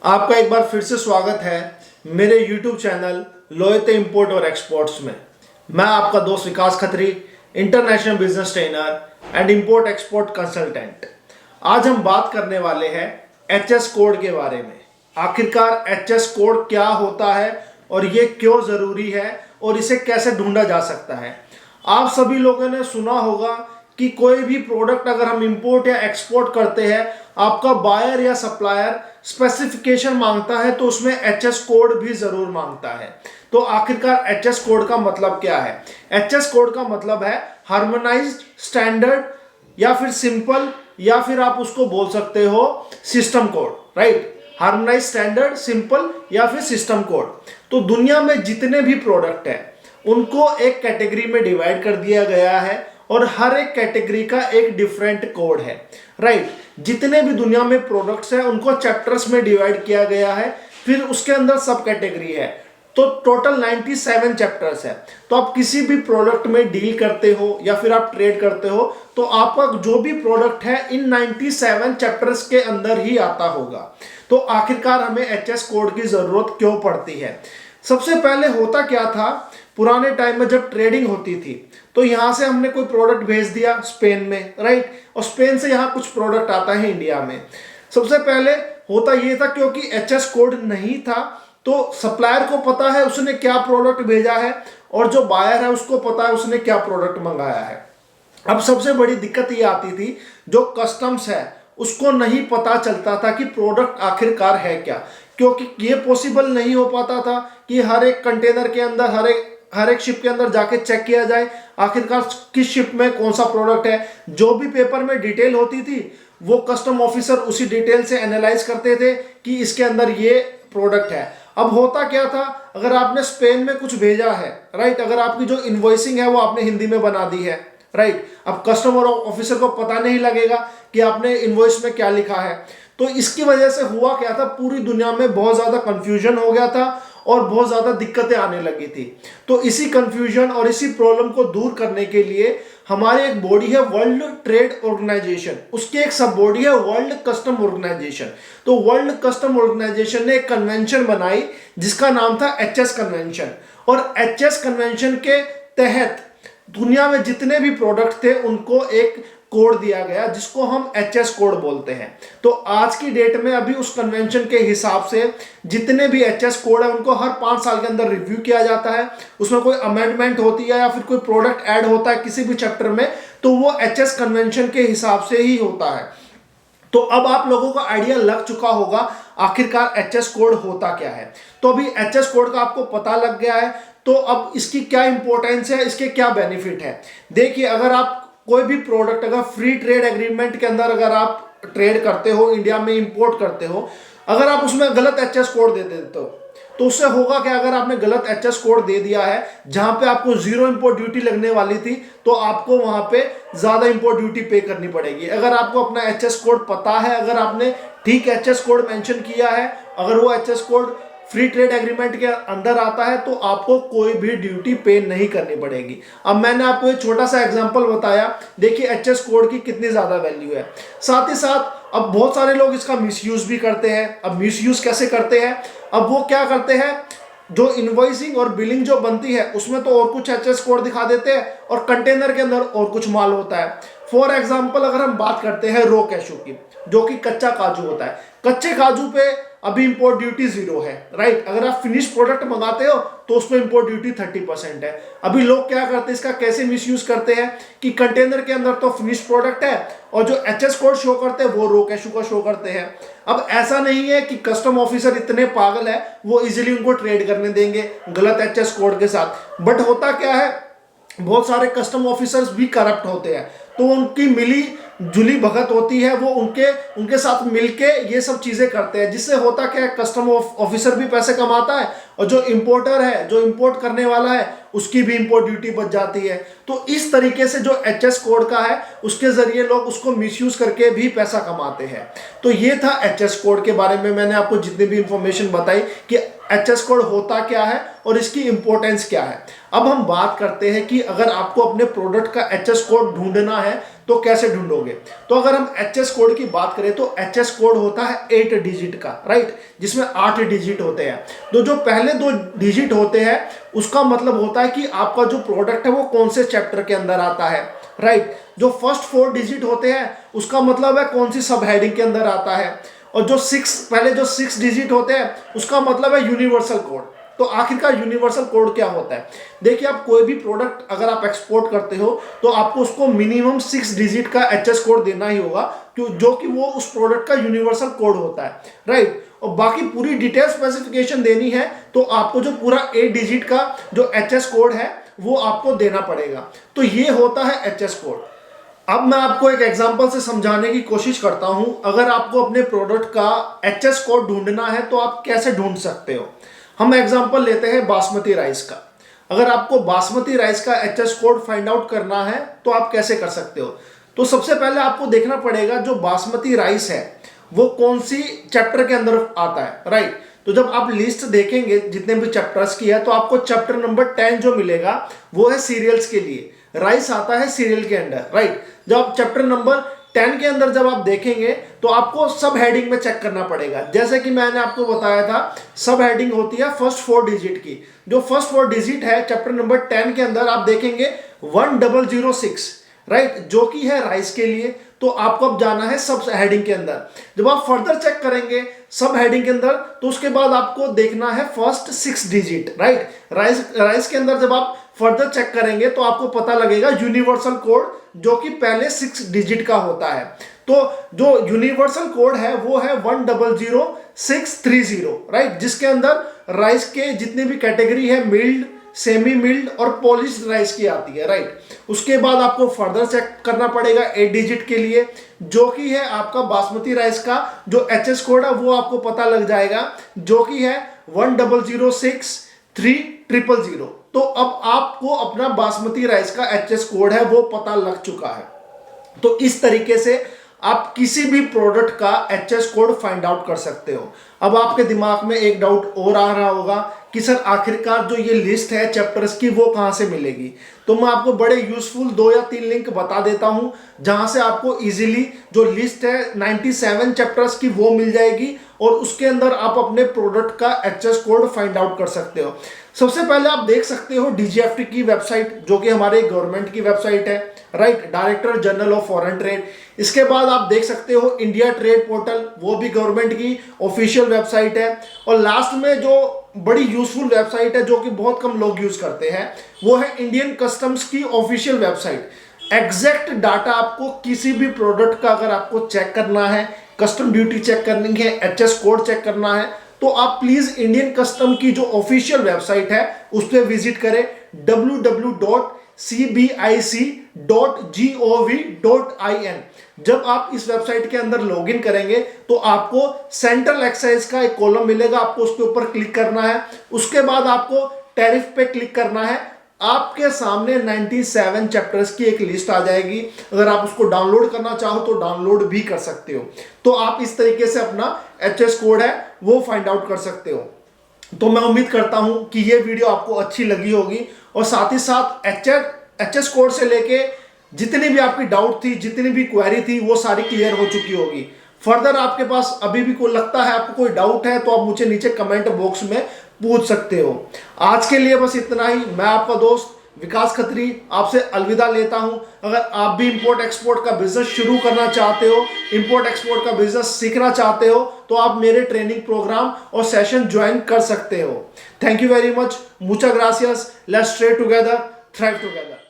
आपका एक बार फिर से स्वागत है मेरे YouTube चैनल लोयते इंपोर्ट और एक्सपोर्ट्स में। मैं आपका दोस्त Vikas Khatri, international business trainer and import export consultant. आज हम बात करने वाले हैं HS कोड के बारे में। आखिरकार HS कोड क्या होता है और ये क्यों ज़रूरी है और इसे कैसे ढूंढा जा सकता है। आप सभी लोगों ने सुना होगा कि कोई भी प्रोडक्ट अगर हम इंपोर्ट या एक्सपोर्ट करते हैं, आपका बायर या सप्लायर स्पेसिफिकेशन मांगता है तो उसमें HS कोड भी जरूर मांगता है। तो आखिरकार HS कोड का मतलब क्या है? HS कोड का मतलब है हार्मोनाइज्ड स्टैंडर्ड या फिर सिंपल या फिर आप उसको बोल सकते हो system code, right? Harmonised standard, simple या फिर सिस्टम कोड। तो दुनिया में जितने भी प्रोडक्ट हैं उनको एक कैटेगरी में डिवाइड कर दिया गया है और हर एक कैटेगरी का एक डिफरेंट कोड है, राइट? जितने भी दुनिया में प्रोडक्ट्स हैं उनको चैप्टर्स में डिवाइड किया गया है, फिर उसके अंदर सब कैटेगरी है। तो टोटल 97 चैप्टर्स है। तो आप किसी भी प्रोडक्ट में डील करते हो या फिर आप ट्रेड करते हो तो आपका जो भी प्रोडक्ट है इन 97 चैप्टर्स के अंदर ही आता होगा। तो आखिरकार हमें HS कोड की जरूरत क्यों पड़ती है? सबसे पहले होता क्या था, पुराने टाइम में जब ट्रेडिंग होती थी तो यहां से हमने कोई प्रोडक्ट भेज दिया स्पेन में, राइट? और स्पेन से यहां कुछ प्रोडक्ट आता है इंडिया में। सबसे पहले होता यह था क्योंकि HS कोड नहीं था तो सप्लायर को पता है उसने क्या प्रोडक्ट भेजा है और जो बायर है उसको पता है उसने क्या प्रोडक्ट मंगाया है। अब सबसे बड़ी दिक्कत ये आती थी, जो कस्टम्स है उसको नहीं पता चलता था कि प्रोडक्ट आखिरकार है क्या, क्योंकि ये पॉसिबल नहीं हो पाता था कि हर एक कंटेनर के अंदर हर एक शिप के अंदर जाके चेक किया जाए आखिरकार किस शिप में कौन सा प्रोडक्ट है। जो भी पेपर में डिटेल होती थी वो कस्टम ऑफिसर उसी डिटेल से एनालाइज करते थे कि इसके अंदर ये प्रोडक्ट है। अब होता क्या था, अगर आपने स्पेन में कुछ भेजा है, राइट, अगर आपकी जो इनवॉइसिंग है वो आपने हिंदी में बना दी है, राइट, अब कस्टमर ऑफिसर को पता नहीं लगेगा कि आपने इनवॉइस में क्या लिखा है। तो इसकी वजह से हुआ क्या था, पूरी दुनिया में बहुत ज्यादा कंफ्यूजन हो गया था और बहुत ज्यादा दिक्कतें आने लगी थी। तो इसी कंफ्यूजन और इसी प्रॉब्लम को दूर करने के लिए हमारी एक बॉडी है वर्ल्ड ट्रेड ऑर्गेनाइजेशन, उसकी एक सब बॉडी है वर्ल्ड कस्टम ऑर्गेनाइजेशन। तो वर्ल्ड कस्टम ऑर्गेनाइजेशन ने एक कन्वेंशन बनाई जिसका नाम था HS कन्वेंशन। और HS कन्वेंशन के तहत दुनिया में जितने भी प्रोडक्ट थे उनको एक कोड दिया गया जिसको हम HS कोड बोलते हैं। तो आज की डेट में अभी उस कन्वेंशन के हिसाब से जितने भी HS कोड है उनको हर 5 साल के अंदर रिव्यू किया जाता है। उसमें कोई अमेंडमेंट होती है या फिर कोई प्रोडक्ट ऐड होता है किसी भी चैप्टर में तो वो HS कन्वेंशन के हिसाब से ही होता है। तो अब आप लोगों को आइडिया लग चुका होगा आखिरकार HS कोड होता क्या है। तो अभी HS कोड का आपको पता लग गया है, तो अब इसकी क्या इंपॉर्टेंस है, इसके क्या बेनिफिट है। देखिए, अगर आप कोई भी प्रोडक्ट अगर फ्री ट्रेड एग्रीमेंट के अंदर अगर आप ट्रेड करते हो, इंडिया में इंपोर्ट करते हो, अगर आप उसमें गलत HS कोड दे देते हो तो उससे होगा क्या, अगर आपने गलत HS कोड दे दिया है जहां पे आपको 0 इंपोर्ट ड्यूटी लगने वाली थी तो आपको वहां पे ज्यादा इंपोर्ट ड्यूटी पे करनी पड़ेगी। अगर आपको अपना HS कोड पता है, अगर आपने ठीक HS कोड मेंशन किया है, अगर वो HS code free trade agreement के अंदर आता है तो आपको कोई भी ड्यूटी पे नहीं करनी पड़ेगी। अब मैंने आपको एक छोटा सा एग्जांपल बताया, देखिए HS कोड की कितनी ज्यादा वैल्यू है। साथ ही साथ अब बहुत सारे लोग इसका मिसयूज भी करते हैं। अब मिसयूज कैसे करते हैं, अब वो क्या करते हैं, जो इनवॉइसिंग और बिलिंग जो बनती है उसमें तो और कुछ HS कोड दिखा देते हैं और कंटेनर के अंदर और कुछ माल होता है। फॉर एग्जाम्पल अगर हम बात करते हैं रो कैशू की, जो कि कच्चा काजू होता है, कच्चे काजू पे अभी इंपोर्ट ड्यूटी 0 है, राइट? अगर आप फिनिश प्रोडक्ट मंगाते हो तो उसमें इंपोर्ट ड्यूटी 30% है। अभी लोग क्या करते हैं, इसका कैसे मिसयूज करते हैं कि कंटेनर के अंदर तो फिनिश प्रोडक्ट है और जो HS कोड शो करते हैं वो रो कैशू का शो करते हैं। अब ऐसा नहीं है कि कस्टम ऑफिसर इतने पागल है वो इजीली उनको ट्रेड करने देंगे गलत HS कोड के साथ। बट होता क्या है, बहुत सारे कस्टम ऑफिसर्स भी करप्ट होते हैं, तो उनकी मिली जुली भगत होती है, वो उनके साथ मिलके ये सब चीजें करते हैं, जिससे होता क्या है, कस्टम ऑफिसर भी पैसे कमाता है और जो इंपोर्टर है, जो इंपोर्ट करने वाला है, उसकी भी इंपोर्ट ड्यूटी बच जाती है। तो इस तरीके से जो HS कोड का है उसके जरिए लोग उसको मिसयूज करके भी पैसा कमाते हैं। तो ये था HS कोड के बारे में मैंने आपको जितनी भी इंफॉर्मेशन बताई कि एचएस कोड होता क्या है और इसकी इंपॉर्टेंस क्या है। अब हम बात करते हैं कि अगर आपको अपने प्रोडक्ट का एचएस कोड ढूंढना है तो कैसे ढूंढोगे। तो अगर हम एचएस कोड की बात करें तो एचएस कोड होता है 8 डिजिट का, राइट, जिसमें 8 डिजिट होते हैं। तो जो पहले 2 डिजिट होते हैं उसका मतलब होता है कि आपका जो प्रोडक्ट है वो कौन से चैप्टर के अंदर आता है, राइट। जो फर्स्ट 4 डिजिट होते हैं उसका मतलब है कौन सी सब हेडिंग के अंदर आता है, और जो 6 डिजिट होते हैं उसका मतलब है यूनिवर्सल कोड। तो आखिरकार यूनिवर्सल कोड क्या होता है। देखिए, आप कोई भी प्रोडक्ट अगर आप एक्सपोर्ट करते हो तो आपको उसको मिनिमम 6 डिजिट का एचएस कोड देना ही होगा, जो कि वो उस प्रोडक्ट का यूनिवर्सल कोड होता है, राइट। और बाकी पूरी डिटेल स्पेसिफिकेशन देनी है तो आपको जो पूरा 8 डिजिट का जो एचएस कोड है वो आपको देना पड़ेगा। तो ये होता है एचएस कोड। अब मैं आपको एक एग्जांपल से समझाने की कोशिश करता हूं। अगर आपको अपने प्रोडक्ट का एचएस कोड ढूंढना है तो आप कैसे ढूंढ सकते हो। हम एग्जांपल लेते हैं बासमती राइस का। अगर आपको बासमती राइस का एचएस कोड फाइंड आउट करना है तो आप कैसे कर सकते हो। तो सबसे पहले आपको देखना पड़ेगा जो बासमती राइस है वो कौन सी चैप्टर के अंदर आता है, राइट। तो जब आप लिस्ट देखेंगे जितने भी चैप्टर्स की है तो आपको चैप्टर नंबर 10 जो मिलेगा वो है सीरियल्स के लिए। राइस आता है सीरियल के अंदर, राइट। जब आप चैप्टर नंबर 10 के अंदर जब आप देखेंगे तो आपको सब हेडिंग में चेक करना पड़ेगा। जैसे कि मैंने आपको बताया था, सब हेडिंग होती है फर्स्ट 4 डिजिट की। जो फर्स्ट 4 डिजिट है चैप्टर नंबर 10 के अंदर आप देखेंगे 1006, राइट, जो कि है राइस के लिए। तो आपको अब जाना है सब हेडिंग के अंदर। जब आप फर्दर चेक करेंगे सब हेडिंग के अंदर तो उसके बाद आपको देखना है फर्स्ट 6 डिजिट, राइट। राइस के अंदर जब आप फर्दर चेक करेंगे तो आपको पता लगेगा यूनिवर्सल कोड, जो कि पहले 6 डिजिट का होता है। तो जो यूनिवर्सल कोड है वो है 100630, राइट, जिसके अंदर राइस के जितनी भी कैटेगरी है मिल्ड, सेमी मिल्ड और पॉलिश्ड राइस की आती है, राइट। उसके बाद आपको फर्दर चेक करना पड़ेगा 8 डिजिट के लिए, जो कि है आपका बासमती राइस का जो एचएस कोड है वो आपको पता लग जाएगा, जो कि है 10063000। तो अब आपको अपना बासमती राइस का एचएस कोड है वो पता लग चुका है। तो इस तरीके से आप किसी भी प्रोडक्ट का एचएस कोड फाइंड आउट कर सकते हो। अब आपके दिमाग में एक डाउट और आ रहा होगा कि सर आखिरकार जो ये लिस्ट है चैप्टर्स की वो कहाँ से मिलेगी। तो मैं आपको बड़े यूजफुल 2 या 3 लिंक बता देता हूँ जहाँ से आपको इजीली जो लिस्ट है 97 चैप्टर्स की वो मिल जाएगी और उसके अंदर आप अपने प्रोडक्ट का एचएस कोड फाइंड आउट कर सकते हो। सबसे पहले आप देख सकते हो डीजीएफटी की वेबसाइट, जो कि हमारे गवर्नमेंट की वेबसाइट है, right, director general of foreign trade. इसके बाद आप देख सकते हो इंडिया ट्रेड पोर्टल, वो भी गवर्नमेंट की ऑफिशियल वेबसाइट है। और लास्ट में जो बड़ी यूजफुल वेबसाइट है जो कि बहुत कम लोग यूज करते हैं वो है इंडियन कस्टम्स की ऑफिशियल वेबसाइट। एग्जैक्ट डाटा आपको किसी भी प्रोडक्ट का अगर आपको चेक करना है, कस्टम ड्यूटी चेक करनी है, एचएस कोड चेक करना है, तो आप प्लीज इंडियन कस्टम की जो ऑफिशियल वेबसाइट है उस पर विजिट करें www.cbic.gov.in। जब आप इस वेबसाइट के अंदर लॉगिन करेंगे तो आपको सेंट्रल एक्साइज का एक कॉलम मिलेगा, आपको उसके ऊपर क्लिक करना है। उसके बाद आपको टैरिफ पे क्लिक करना है। आपके सामने 97 चैप्टर्स की एक लिस्ट आ जाएगी। अगर आप उसको डाउनलोड करना चाहो तो डाउनलोड भी कर सकते हो। तो आप इस तरीके से अपना एचएस कोड है वो फाइंड आउट कर सकते हो। तो मैं उम्मीद करता हूं कि ये वीडियो आपको अच्छी लगी होगी और साथ ही साथ एचएस कोड से लेके जितनी भी आपकी डाउट थी, जितनी भी क्वेरी थी, वो सारी क्लियर हो चुकी होगी। फर्दर आपके पास अभी भी कोई लगता है, आपको कोई डाउट है तो आप मुझे नीचे कमेंट बॉक्स में पूछ सकते हो। आज के लिए बस इतना ही। मैं आपका दोस्त विकास खत्री आपसे अलविदा लेता हूं। अगर आप भी इंपोर्ट एक्सपोर्ट का बिजनेस शुरू करना चाहते हो, इंपोर्ट एक्सपोर्ट का बिजनेस सीखना चाहते हो, तो आप मेरे ट्रेनिंग प्रोग्राम और सेशन ज्वाइन कर सकते हो। थैंक यू वेरी मच, मुचा ग्रासियस, let's trade together, thrive together.